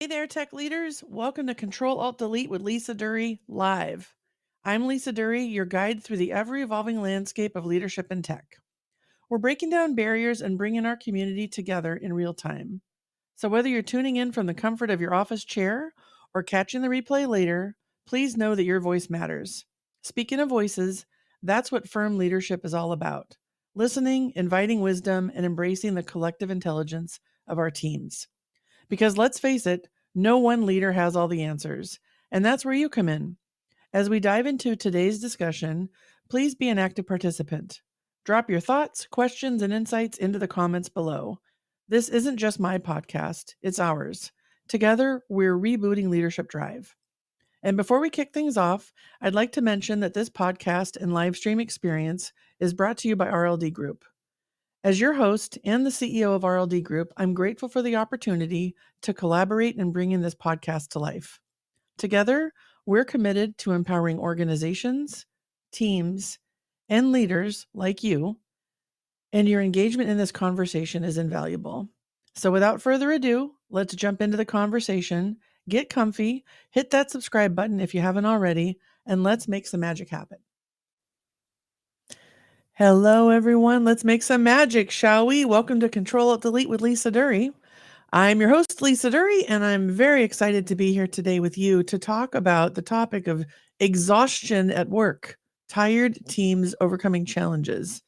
there, tech leaders. Welcome to Control-Alt-Delete with Lisa Duerre Live. I'm Lisa Duerre, your guide through the ever-evolving landscape of leadership in tech. We're breaking down barriers and bringing our community together in real time. So whether you're tuning in from the comfort of your office chair or catching the replay later, please know that your voice matters. Speaking of voices, that's what firm leadership is all about. Listening, inviting wisdom, and embracing the collective intelligence of our teams. Because let's face it, no one leader has all the answers. And that's where you come in. As we dive into today's discussion, please be an active participant. Drop your thoughts, questions, and insights into the comments below. This isn't just my podcast, it's ours. Together, we're rebooting Leadership Drive. And before we kick things off, I'd like to mention that this podcast and live stream experience is brought to you by RLD Group. As your host and the CEO of RLD Group, I'm grateful for the opportunity to collaborate and bring in this podcast to life. Together, we're committed to empowering organizations, teams, and leaders like you, and your engagement in this conversation is invaluable. So without further ado, let's jump into the conversation, get comfy, hit that subscribe button if you haven't already, and let's make some magic happen. Hello, everyone. Let's make some magic, shall we? Welcome to Control-Alt-Delete with Lisa Duerre. I'm your host, Lisa Duerre, and I'm very excited to be here today with you to talk about the topic of exhaustion at work, tired teams overcoming challenges.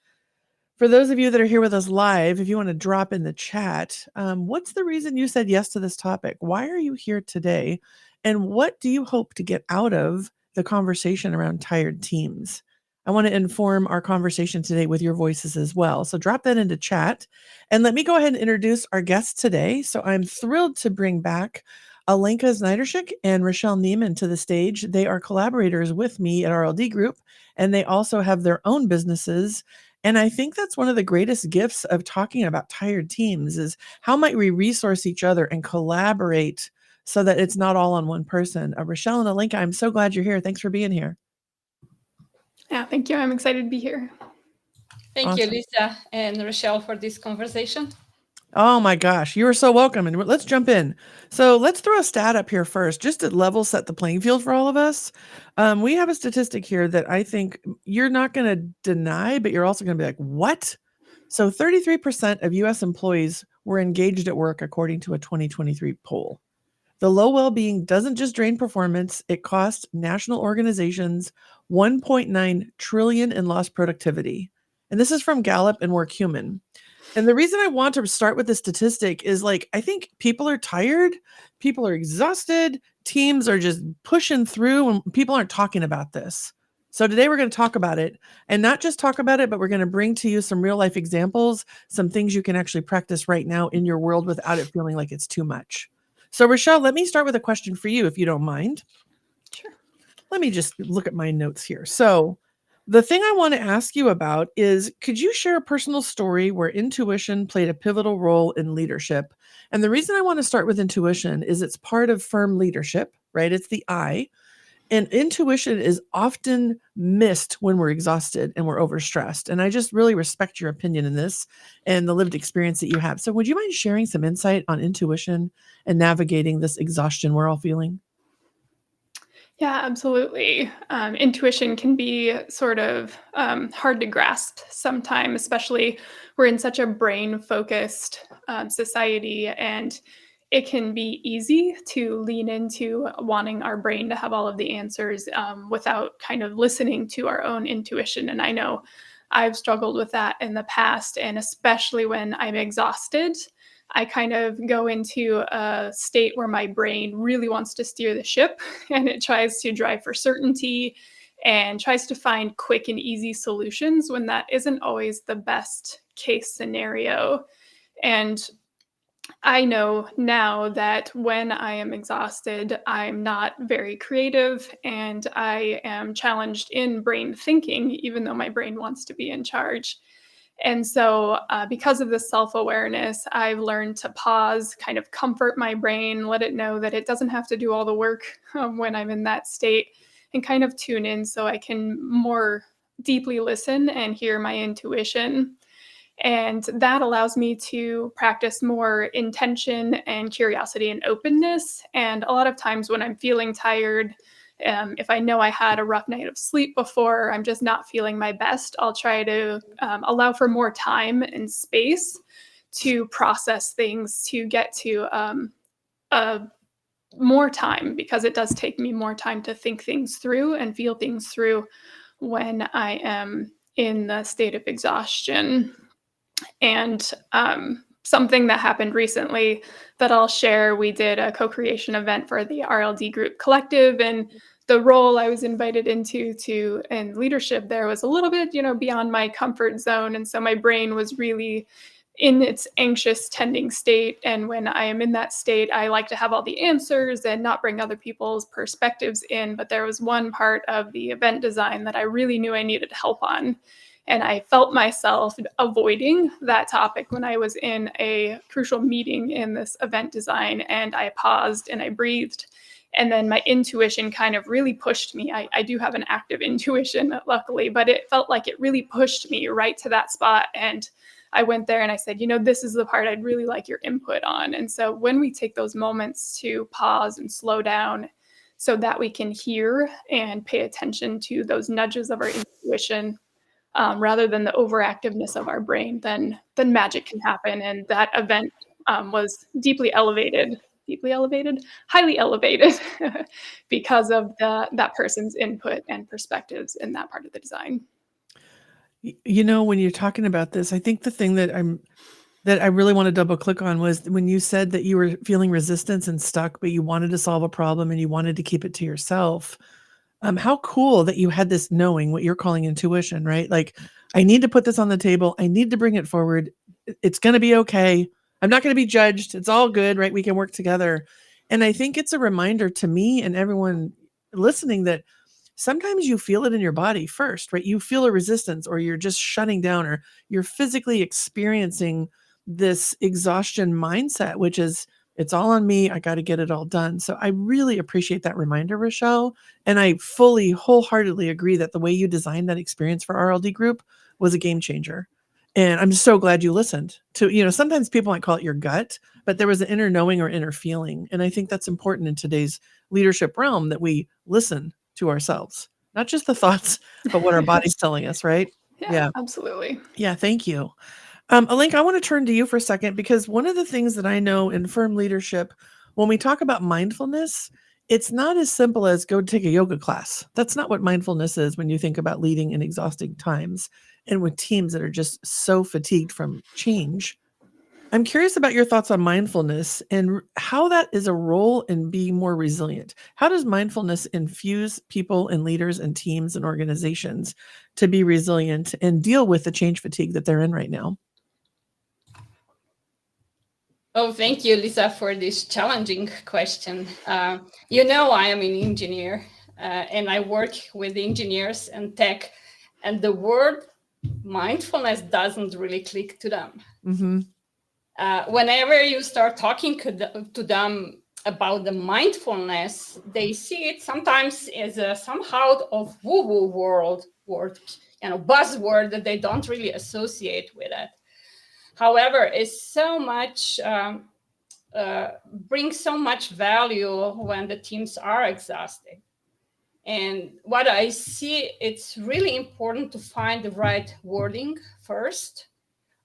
For those of you that are here with us live, if you want to drop in the chat, what's the reason you said yes to this topic? Why are you here today? And what do you hope to get out of the conversation around tired teams? I want to inform our conversation today with your voices as well. So drop that into chat. And let me go ahead and introduce our guests today. So I'm thrilled to bring back Alenka Znidarsic and Rachelle Niemann to the stage. They are collaborators with me at RLD Group, and they also have their own businesses. And I think that's one of the greatest gifts of talking about tired teams is how might we resource each other and collaborate so that it's not all on one person. Rachelle and Alenka, I'm so glad you're here. Thanks for being here. Yeah, thank you. I'm excited to be here. Thank you, Lisa and Rachelle, for this conversation. Oh my gosh, you are so welcome. And let's jump in. So let's throw a stat up here first, just to level set the playing field for all of us. We have a statistic here that I think you're not going to deny, but you're also going to be like, what? So 33% of US employees were engaged at work, according to a 2023 poll. The low well-being doesn't just drain performance, it costs national organizations $1.9 trillion in lost productivity. And this is from Gallup and WorkHuman. And the reason I want to start with this statistic is I think people are tired, people are exhausted, teams are just pushing through, and people aren't talking about this. So today we're going to talk about it, and not just talk about it, but we're going to bring to you some real life examples, some things you can actually practice right now in your world without it feeling like it's too much. So Rachelle, let me start with a question for you, if you don't mind. Sure. Let me just look at my notes here. So the thing I want to ask you about is, could you share a personal story where intuition played a pivotal role in leadership? And the reason I want to start with intuition is it's part of firm leadership, right? It's the I. And intuition is often missed when we're exhausted and we're overstressed. And I just really respect your opinion in this and the lived experience that you have. So would you mind sharing some insight on intuition and navigating this exhaustion we're all feeling? Yeah, absolutely. Intuition can be sort of hard to grasp sometimes, especially we're in such a brain-focused society, and it can be easy to lean into wanting our brain to have all of the answers without kind of listening to our own intuition. And I know I've struggled with that in the past, and especially when I'm exhausted, I kind of go into a state where my brain really wants to steer the ship and it tries to drive for certainty and tries to find quick and easy solutions when that isn't always the best case scenario. And I know now that when I am exhausted, I'm not very creative and I am challenged in brain thinking, even though my brain wants to be in charge. And so because of this self-awareness, I've learned to pause, kind of comfort my brain, let it know that it doesn't have to do all the work when I'm in that state, and kind of tune in so I can more deeply listen and hear my intuition. And that allows me to practice more intention and curiosity and openness. And a lot of times when I'm feeling tired, if I know I had a rough night of sleep before, I'm just not feeling my best, I'll try to allow for more time and space to process things, to get to more time, because it does take me more time to think things through and feel things through when I am in the state of exhaustion. And something that happened recently that I'll share, we did a co-creation event for the RLD Group collective, and the role I was invited into and leadership there was a little bit, beyond my comfort zone. And so my brain was really in its anxious tending state. And when I am in that state, I like to have all the answers and not bring other people's perspectives in. But there was one part of the event design that I really knew I needed help on. And I felt myself avoiding that topic when I was in a crucial meeting in this event design. And I paused and I breathed. And then my intuition kind of really pushed me. I do have an active intuition, luckily, but it felt like it really pushed me right to that spot. And I went there and I said, this is the part I'd really like your input on. And so when we take those moments to pause and slow down so that we can hear and pay attention to those nudges of our intuition, rather than the overactiveness of our brain, then magic can happen. And that event was highly elevated because of that person's input and perspectives in that part of the design. When you're talking about this, I think the thing that I really want to double click on was when you said that you were feeling resistance and stuck, but you wanted to solve a problem and you wanted to keep it to yourself. How cool that you had this knowing, what you're calling intuition, right? Like, I need to put this on the table. I need to bring it forward. It's going to be okay. I'm not going to be judged. It's all good, right? We can work together. And I think it's a reminder to me and everyone listening that sometimes you feel it in your body first, right? You feel a resistance, or you're just shutting down, or you're physically experiencing this exhaustion mindset, which is, it's all on me. I got to get it all done. So I really appreciate that reminder, Rachelle. And I wholeheartedly agree that the way you designed that experience for RLD Group was a game changer. And I'm so glad you listened to, sometimes people might call it your gut, but there was an inner knowing or inner feeling. And I think that's important in today's leadership realm, that we listen to ourselves, not just the thoughts, but what our body's telling us, right? Yeah, absolutely. Yeah, thank you. Alenka, I want to turn to you for a second, because one of the things that I know in firm leadership, when we talk about mindfulness, it's not as simple as go take a yoga class. That's not what mindfulness is when you think about leading in exhausting times and with teams that are just so fatigued from change. I'm curious about your thoughts on mindfulness and how that is a role in being more resilient. How does mindfulness infuse people and leaders and teams and organizations to be resilient and deal with the change fatigue that they're in right now? Oh, thank you, Lisa, for this challenging question. I am an engineer, and I work with engineers and tech, and the word mindfulness doesn't really click to them. Mm-hmm. Whenever you start talking to them about the mindfulness, they see it sometimes as a somehow of woo-woo word, buzzword that they don't really associate with it. However, it's so much brings so much value when the teams are exhausted. And what I see, it's really important to find the right wording first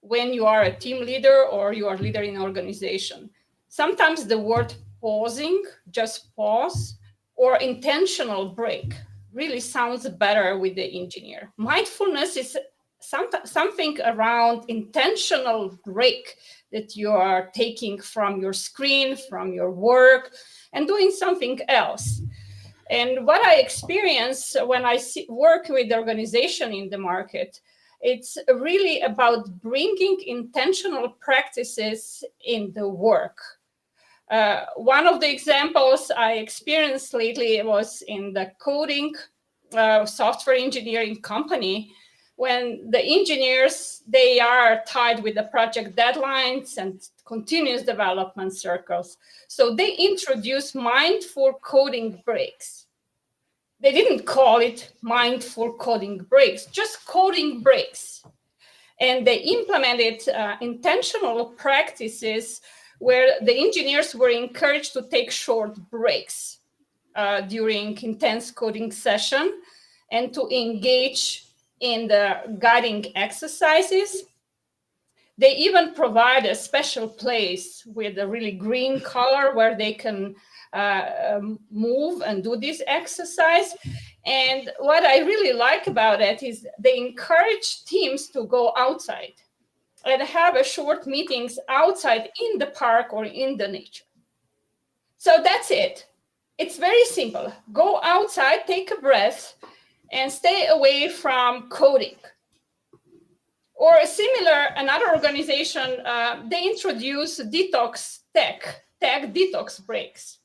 when you are a team leader or you are leader in an organization. Sometimes the word pausing, just pause, or intentional break really sounds better with the engineer. Mindfulness is something around intentional break that you are taking from your screen, from your work, and doing something else. And what I experience when I work with the organization in the market, it's really about bringing intentional practices in the work. One of the examples I experienced lately was in the coding software engineering company, when the engineers, they are tied with the project deadlines and continuous development circles. So they introduced mindful coding breaks. They didn't call it mindful coding breaks, just coding breaks. And they implemented intentional practices where the engineers were encouraged to take short breaks during intense coding session and to engage in the guiding exercises. They even provide a special place with a really green color where they can move and do this exercise. And what I really like about it is they encourage teams to go outside and have a short meetings outside in the park or in the nature. So that's it. It's very simple. Go outside, take a breath, and stay away from coding. Or another organization, they introduce tech detox breaks.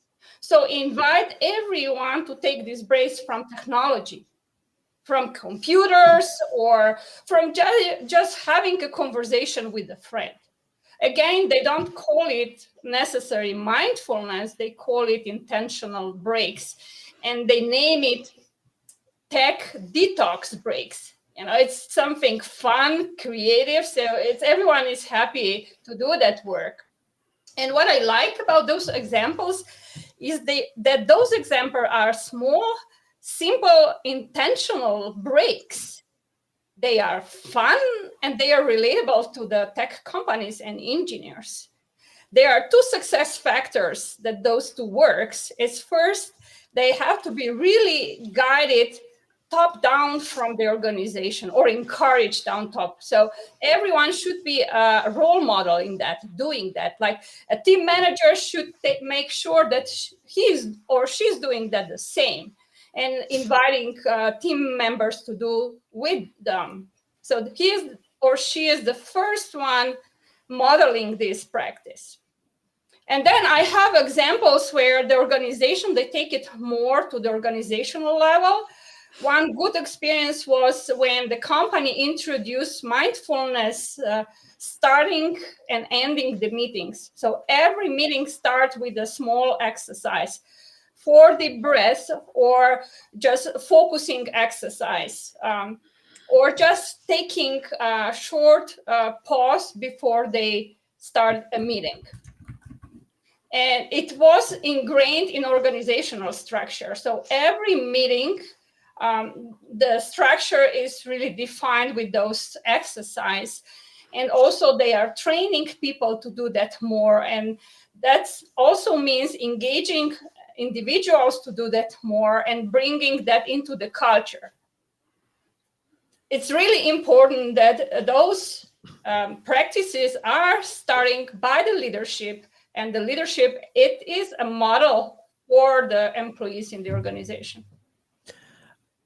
So invite everyone to take these breaks from technology, from computers, or from just having a conversation with a friend. Again, they don't call it necessary mindfulness, they call it intentional breaks. And they name it tech detox breaks. It's something fun, creative, so everyone is happy to do that work. And what I like about those examples is that those examples are small, simple, intentional breaks. They are fun and they are relatable to the tech companies and engineers. There are two success factors that those two works. Is first, they have to be really guided top down from the organization or encouraged down top. So everyone should be a role model in that, doing that. Like a team manager should make sure that he's or she's doing that the same and inviting team members to do with them. So he or she is the first one modeling this practice. And then I have examples where the organization, they take it more to the organizational level. One good experience was when the company introduced mindfulness starting and ending the meetings. So every meeting starts with a small exercise, 40 breaths, or just focusing exercise, or just taking a short pause before they start a meeting. And it was ingrained in organizational structure. So every meeting, the structure is really defined with those exercises. And also they are training people to do that more. And that also means engaging individuals to do that more and bringing that into the culture. It's really important that those practices are starting by the leadership, and the leadership, it is a model for the employees in the organization.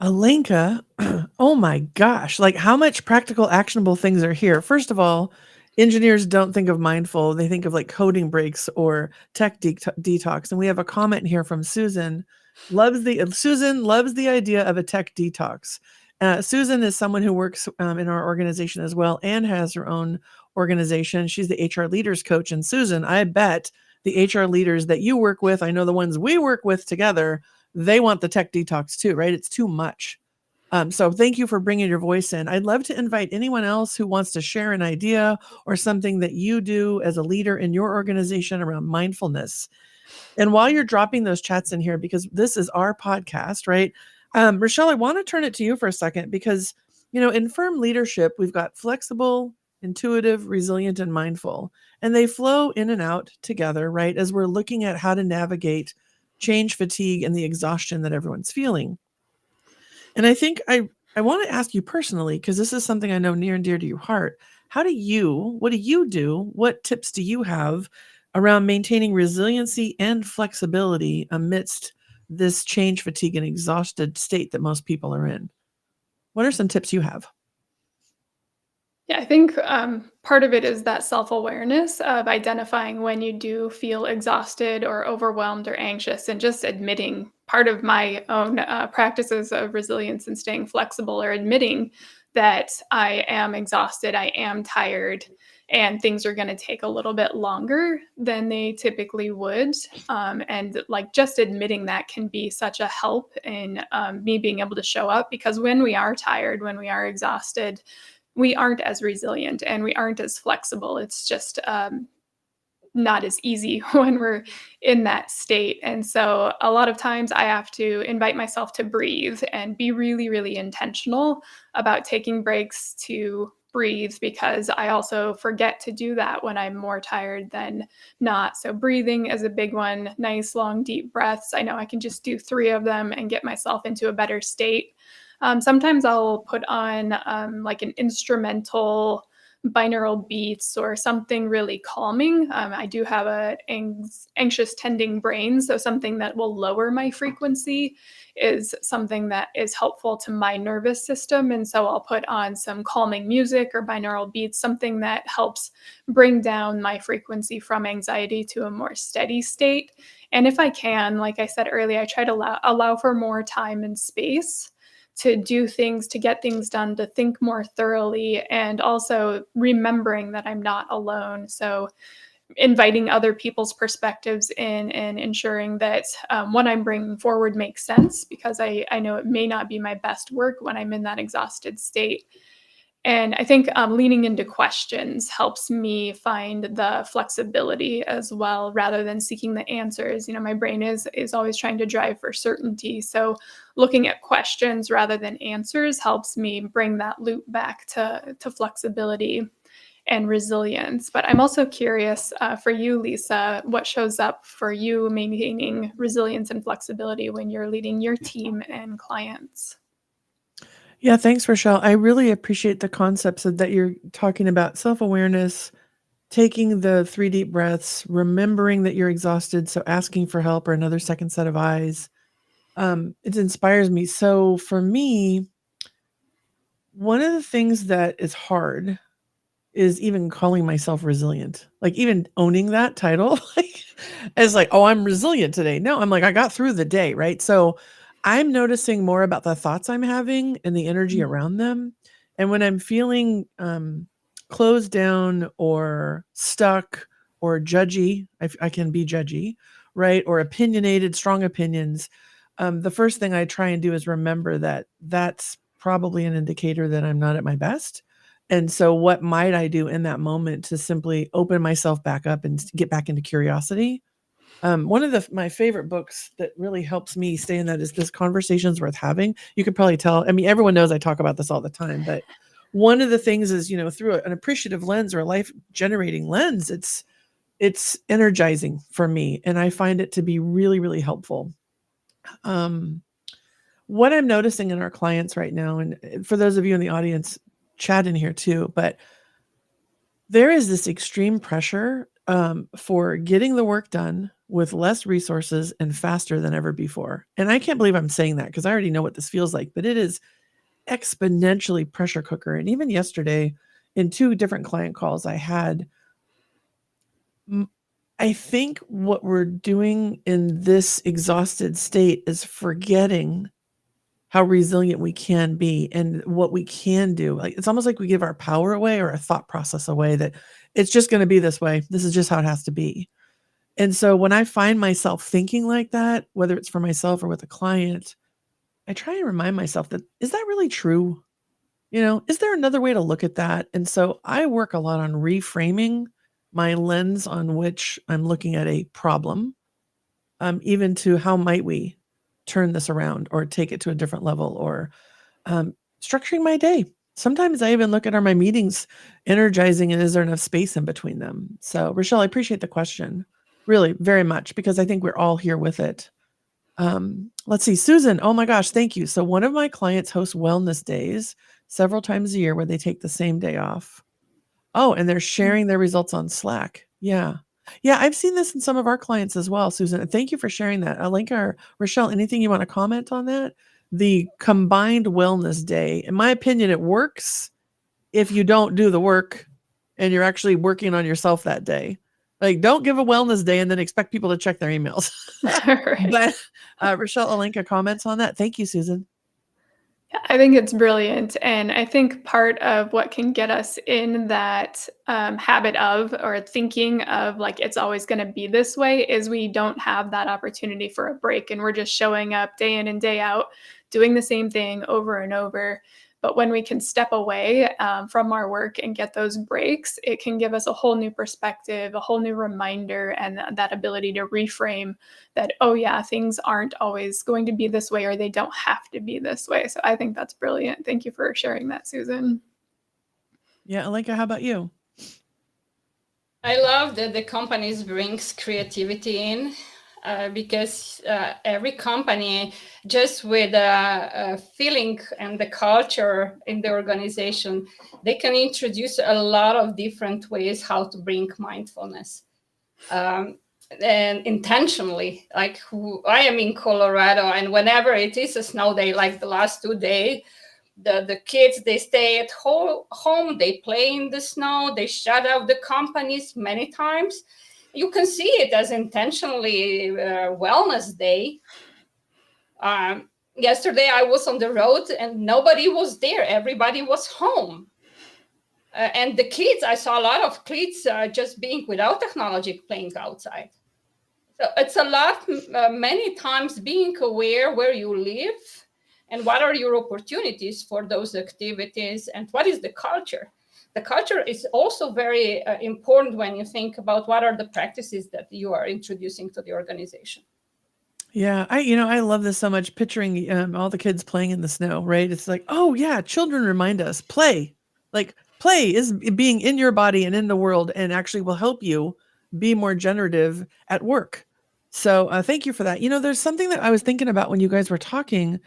Alenka, oh my gosh, like how much practical actionable things are here. First of all, engineers don't think of mindful, they think of like coding breaks or tech detox. And we have a comment here from Susan. Susan loves the idea of a tech detox. Susan is someone who works in our organization as well and has her own organization. She's the HR leaders coach. And Susan, I bet the HR leaders that you work with, I know the ones we work with together, they want the tech detox too, right? It's too much. So thank you for bringing your voice in. I'd love to invite anyone else who wants to share an idea or something that you do as a leader in your organization around mindfulness. And while you're dropping those chats in here, because this is our podcast, right? Rachelle, I want to turn it to you for a second because, in firm leadership, we've got flexible, intuitive, resilient, and mindful, and they flow in and out together, right? As we're looking at how to navigate change fatigue and the exhaustion that everyone's feeling. And I think I want to ask you personally, because this is something I know near and dear to your heart. What do you do? What tips do you have around maintaining resiliency and flexibility amidst this change fatigue and exhausted state that most people are in? What are some tips you have? Yeah, I think part of it is that self-awareness of identifying when you do feel exhausted or overwhelmed or anxious, and just admitting. Part of my own practices of resilience and staying flexible are admitting that I am exhausted, I am tired, and things are going to take a little bit longer than they typically would. And like just admitting that can be such a help in me being able to show up, because when we are tired, when we are exhausted, we aren't as resilient and we aren't as flexible. It's just not as easy when we're in that state. And so a lot of times I have to invite myself to breathe and be really, really intentional about taking breaks to breathe, because I also forget to do that when I'm more tired than not. So breathing is a big one. Nice, long, deep breaths. I know I can just do 3 of them and get myself into a better state. Sometimes I'll put on like an instrumental binaural beats or something really calming. I do have an anxious tending brain, so something that will lower my frequency is something that is helpful to my nervous system. And so I'll put on some calming music or binaural beats, something that helps bring down my frequency from anxiety to a more steady state. And if I can, like I said earlier, I try to allow for more time and space to do things, to get things done, to think more thoroughly, and also remembering that I'm not alone. So, inviting other people's perspectives in and ensuring that what I'm bringing forward makes sense, because I know it may not be my best work when I'm in that exhausted state. And I think leaning into questions helps me find the flexibility as well, rather than seeking the answers. My brain is always trying to drive for certainty. So looking at questions rather than answers helps me bring that loop back to flexibility and resilience. But I'm also curious for you, Lisa, what shows up for you maintaining resilience and flexibility when you're leading your team and clients? Yeah, thanks, Rachelle. I really appreciate the concepts that you're talking about: self-awareness, taking the 3 deep breaths, remembering that you're exhausted, so asking for help or another second set of eyes. It inspires me. So for me, one of the things that is hard is even calling myself resilient. Like, even owning that title, like, as like, "Oh, I'm resilient today." No, I'm like, I got through the day, right? So I'm noticing more about the thoughts I'm having and the energy around them. And when I'm feeling closed down or stuck or judgy, I can be judgy, right? Or opinionated, strong opinions. The first thing I try and do is remember that that's probably an indicator that I'm not at my best. And so what might I do in that moment to simply open myself back up and get back into curiosity? One of my favorite books that really helps me stay in that is This Conversation's Worth Having. You could probably tell. I mean, everyone knows I talk about this all the time, but one of the things is, through an appreciative lens or a life generating lens, it's energizing for me. And I find it to be really, really helpful. What I'm noticing in our clients right now, and for those of you in the audience, chat in here too, but there is this extreme pressure for getting the work done with less resources and faster than ever before. And I can't believe I'm saying that, because I already know what this feels like, but it is exponentially pressure cooker. And even yesterday, in 2 different client calls I had, I think what we're doing in this exhausted state is forgetting how resilient we can be and what we can do. Like, it's almost like we give our power away or our thought process away, that it's just going to be this way. This is just how it has to be. And so when I find myself thinking like that, whether it's for myself or with a client, I try and remind myself that, is that really true? Is there another way to look at that? And so I work a lot on reframing my lens on which I'm looking at a problem, even to how might we turn this around or take it to a different level, or structuring my day. Sometimes I even look at, are my meetings energizing, and is there enough space in between them? So, Rachelle, I appreciate the question, really, very much, because I think we're all here with it. Let's see, Susan. Oh my gosh, thank you. So one of my clients hosts wellness days several times a year where they take the same day off. Oh, and they're sharing their results on Slack. Yeah. Yeah, I've seen this in some of our clients as well, Susan. Thank you for sharing that. Alenka or Rachelle, anything you want to comment on that? The combined wellness day. In my opinion, it works if you don't do the work and you're actually working on yourself that day. Like, don't give a wellness day and then expect people to check their emails. Right. But Rachelle, Alenka, comments on that? Thank you, Susan. I think it's brilliant. And I think part of what can get us in that habit of, or thinking of like it's always going to be this way, is we don't have that opportunity for a break. And we're just showing up day in and day out, doing the same thing over and over. But when we can step away from our work and get those breaks, it can give us a whole new perspective, a whole new reminder, and that ability to reframe that, oh yeah, things aren't always going to be this way, or they don't have to be this way. So I think that's brilliant. Thank you for sharing that, Susan. Yeah, Alenka, how about you? I love that the companies brings creativity in because every company, just with a feeling and the culture in the organization, they can introduce a lot of different ways how to bring mindfulness. And intentionally, like I am in Colorado, and whenever it is a snow day, like the last 2 days, the kids, they stay at home, they play in the snow, they shut out the companies many times. You can see it as intentionally wellness day. Yesterday I was on the road and nobody was there, everybody was home. And the kids, I saw a lot of kids just being without technology playing outside. So it's a lot, many times being aware where you live and what are your opportunities for those activities and what is the culture. The culture is also very important when you think about what are the practices that you are introducing to the organization. Yeah, I love this so much, picturing all the kids playing in the snow, right? It's like, oh yeah, children remind us, play. Like play is being in your body and in the world, and actually will help you be more generative at work. So thank you for that. There's something that I was thinking about when you guys were talking.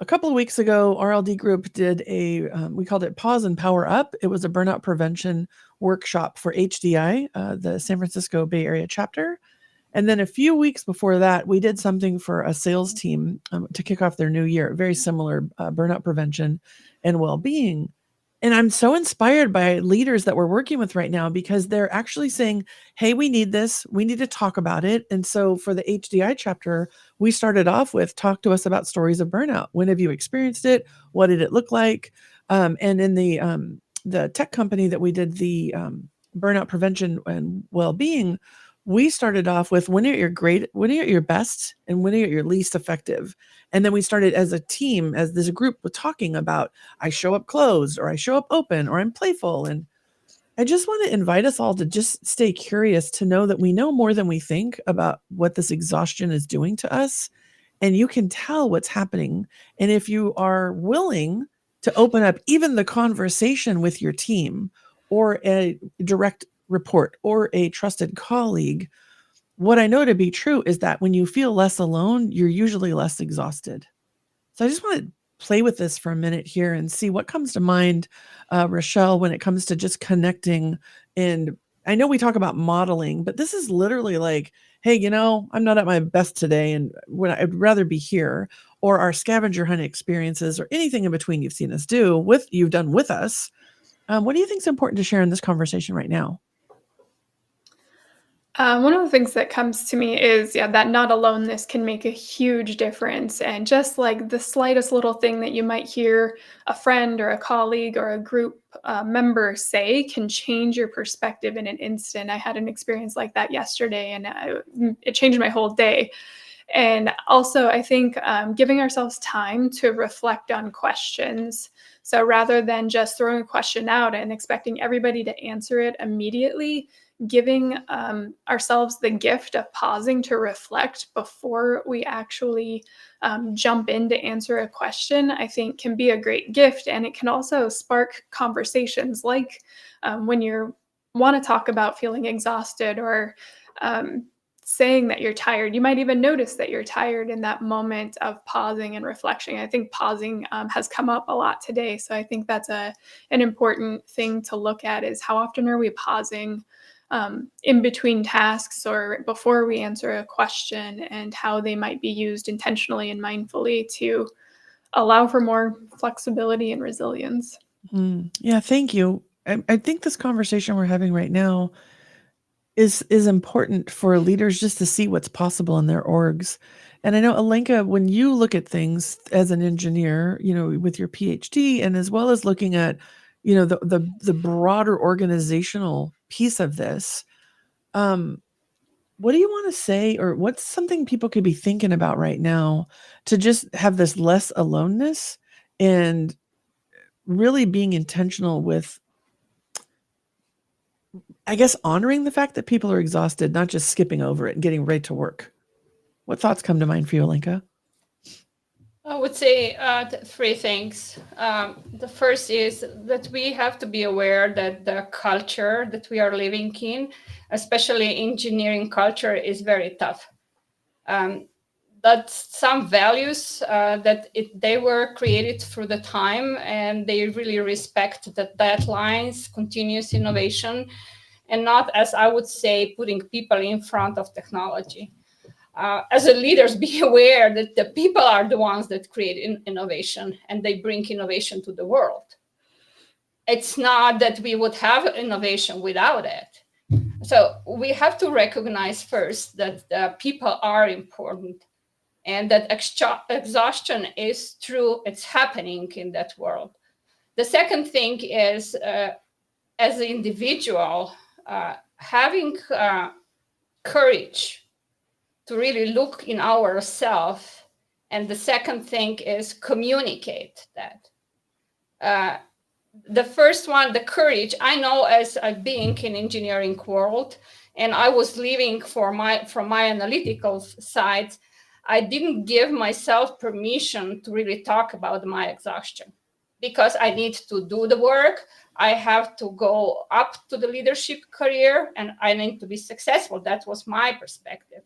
A couple of weeks ago, RLD Group did we called it Pause and Power Up. It was a burnout prevention workshop for HDI, the San Francisco Bay Area chapter. And then a few weeks before that, we did something for a sales team to kick off their new year, very similar, burnout prevention and well-being. And I'm so inspired by leaders that we're working with right now, because they're actually saying, hey, we need this. We need to talk about it. And so for the HDI chapter, we started off with, talk to us about stories of burnout. When have you experienced it? What did it look like? And in the tech company that we did the burnout prevention and well-being, we started off with, when are you at your best, and when are you at your least effective? And then we started as a team, as this group, with talking about, I show up closed, or I show up open, or I'm playful. And I just want to invite us all to just stay curious, to know that we know more than we think about what this exhaustion is doing to us. And you can tell what's happening. And if you are willing to open up even the conversation with your team, or a direct report, or a trusted colleague, what I know to be true is that when you feel less alone, you're usually less exhausted. So I just want to play with this for a minute here and see what comes to mind, Rachelle, when it comes to just connecting. And I know we talk about modeling, but this is literally like, hey, I'm not at my best today, and when I'd rather be here. Or our scavenger hunt experiences, or anything in between you've seen us do, you've done with us. What do you think is important to share in this conversation right now? One of the things that comes to me is, that not aloneness can make a huge difference. And just like the slightest little thing that you might hear a friend or a colleague or a group member say can change your perspective in an instant. I had an experience like that yesterday, and it changed my whole day. And also, I think giving ourselves time to reflect on questions. So rather than just throwing a question out and expecting everybody to answer it immediately, giving ourselves the gift of pausing to reflect before we actually jump in to answer a question, I think can be a great gift. And it can also spark conversations, like when you want to talk about feeling exhausted, or saying that you're tired. You might even notice that you're tired in that moment of pausing and reflection. I think pausing has come up a lot today. So I think that's an important thing to look at, is how often are we pausing in between tasks or before we answer a question, and how they might be used intentionally and mindfully to allow for more flexibility and resilience. Yeah, thank you. I think this conversation we're having right now is important for leaders, just to see what's possible in their orgs. And I know, Alenka, when you look at things as an engineer, with your PhD, and as well as looking at, the broader organizational piece of this, what do you want to say, or what's something people could be thinking about right now to just have this less aloneness and really being intentional with, I guess, honoring the fact that people are exhausted, not just skipping over it and getting right to work? What thoughts come to mind for you, Alenka? I would say three things. The first is that we have to be aware that the culture that we are living in, especially engineering culture, is very tough. That some values they were created through the time, and they really respect the deadlines, continuous innovation, and not, as I would say, putting people in front of technology. As a leaders, be aware that the people are the ones that create innovation, and they bring innovation to the world. It's not that we would have innovation without it. So we have to recognize first that the people are important, and that exhaustion is true. It's happening in that world. The second thing is, as an individual, having courage to really look in ourselves. And the second thing is communicate that. The first one, the courage, I know as a being in engineering world, and I was living from my analytical side, I didn't give myself permission to really talk about my exhaustion, because I need to do the work. I have to go up to the leadership career, and I need to be successful. That was my perspective.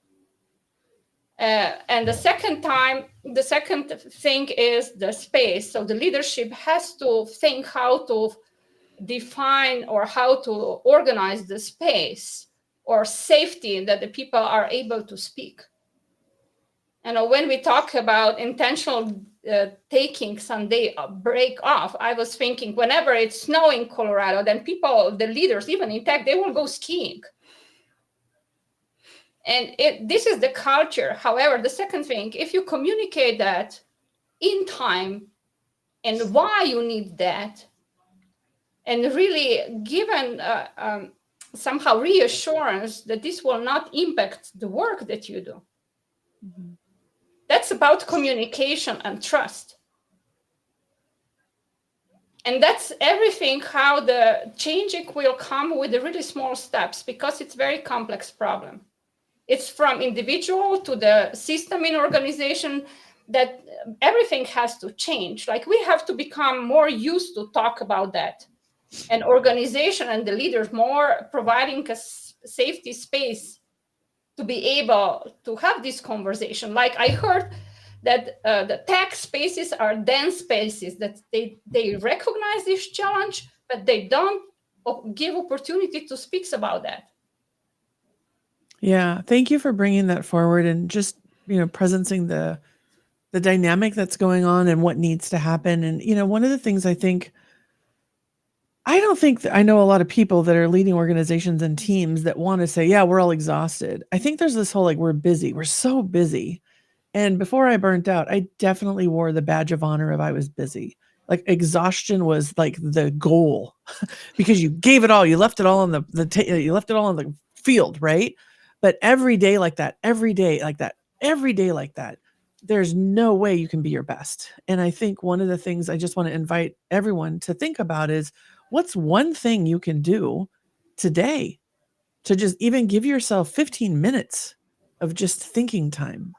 And the second thing is the space. So the leadership has to think how to define or how to organize the space or safety that the people are able to speak. And when we talk about intentional taking Sunday break off, I was thinking whenever it's snow in Colorado, then people, the leaders, even in tech, they will go skiing. And this is the culture. However, the second thing, if you communicate that in time and why you need that, and really given somehow reassurance that this will not impact the work that you do. Mm-hmm. That's about communication and trust. And that's everything, how the changing will come with the really small steps, because it's a very complex problem. It's from individual to the system in organization, that everything has to change. Like we have to become more used to talk about that. And organization and the leaders more providing a safety space to be able to have this conversation. Like I heard that the tech spaces are dense spaces, that they recognize this challenge, but they don't give opportunity to speak about that. Yeah, thank you for bringing that forward and just, presencing the dynamic that's going on and what needs to happen. And, one of the things I don't think that I know a lot of people that are leading organizations and teams that want to say, yeah, we're all exhausted. I think there's this whole, like, we're busy. We're so busy. And before I burnt out, I definitely wore the badge of honor of I was busy. Like exhaustion was like the goal because you gave it all. You left it all on you left it all on the field, right? But every day like that, every day like that, every day like that, there's no way you can be your best. And I think one of the things I just want to invite everyone to think about is, what's one thing you can do today to just even give yourself 15 minutes of just thinking time,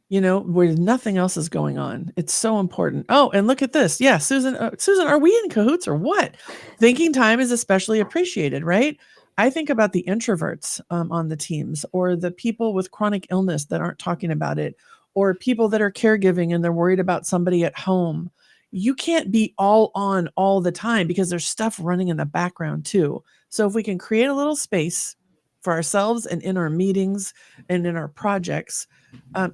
where nothing else is going on. It's so important. Oh, and look at this. Yeah, Susan, are we in cahoots or what? Thinking time is especially appreciated, right? I think about the introverts on the teams, or the people with chronic illness that aren't talking about it, or people that are caregiving and they're worried about somebody at home. You can't be all on all the time because there's stuff running in the background too. So if we can create a little space for ourselves and in our meetings and in our projects,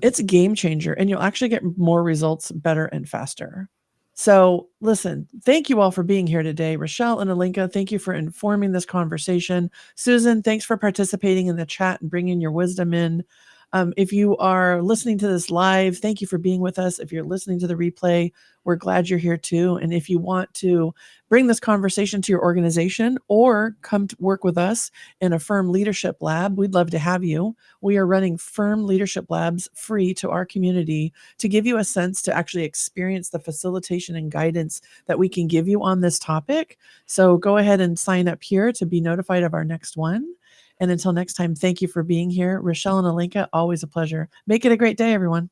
it's a game changer, and you'll actually get more results better and faster. So listen, thank you all for being here today. Rachelle and Alenka, thank you for informing this conversation. Susan, thanks for participating in the chat and bringing your wisdom in. If you are listening to this live, thank you for being with us. If you're listening to the replay, we're glad you're here too. And if you want to bring this conversation to your organization or come to work with us in a firm leadership lab, we'd love to have you. We are running firm leadership labs free to our community to give you a sense to actually experience the facilitation and guidance that we can give you on this topic. So go ahead and sign up here to be notified of our next one. And until next time, thank you for being here. Rachelle and Alenka, always a pleasure. Make it a great day, everyone.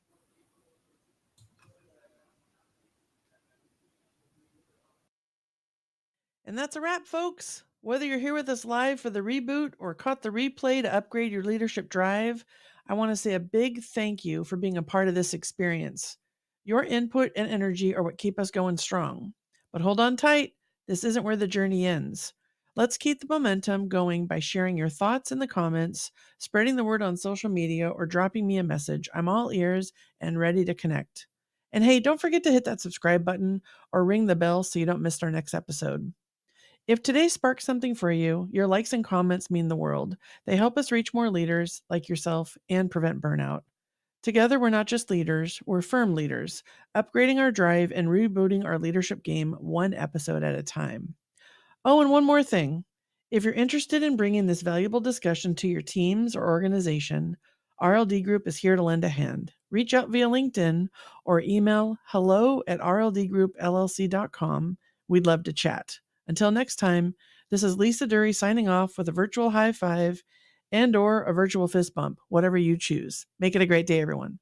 And that's a wrap, folks. Whether you're here with us live for the reboot or caught the replay to upgrade your leadership drive, I want to say a big thank you for being a part of this experience. Your input and energy are what keep us going strong. But hold on tight, this isn't where the journey ends. Let's keep the momentum going by sharing your thoughts in the comments, spreading the word on social media, or dropping me a message. I'm all ears and ready to connect. And hey, don't forget to hit that subscribe button or ring the bell so you don't miss our next episode. If today sparked something for you, your likes and comments mean the world. They help us reach more leaders like yourself and prevent burnout. Together, we're not just leaders, we're firm leaders, upgrading our drive and rebooting our leadership game one episode at a time. Oh, and one more thing. If you're interested in bringing this valuable discussion to your teams or organization, RLD Group is here to lend a hand. Reach out via LinkedIn or email hello@rldgroupllc.com. We'd love to chat. Until next time, this is Lisa Duerre signing off with a virtual high five and or a virtual fist bump, whatever you choose. Make it a great day, everyone.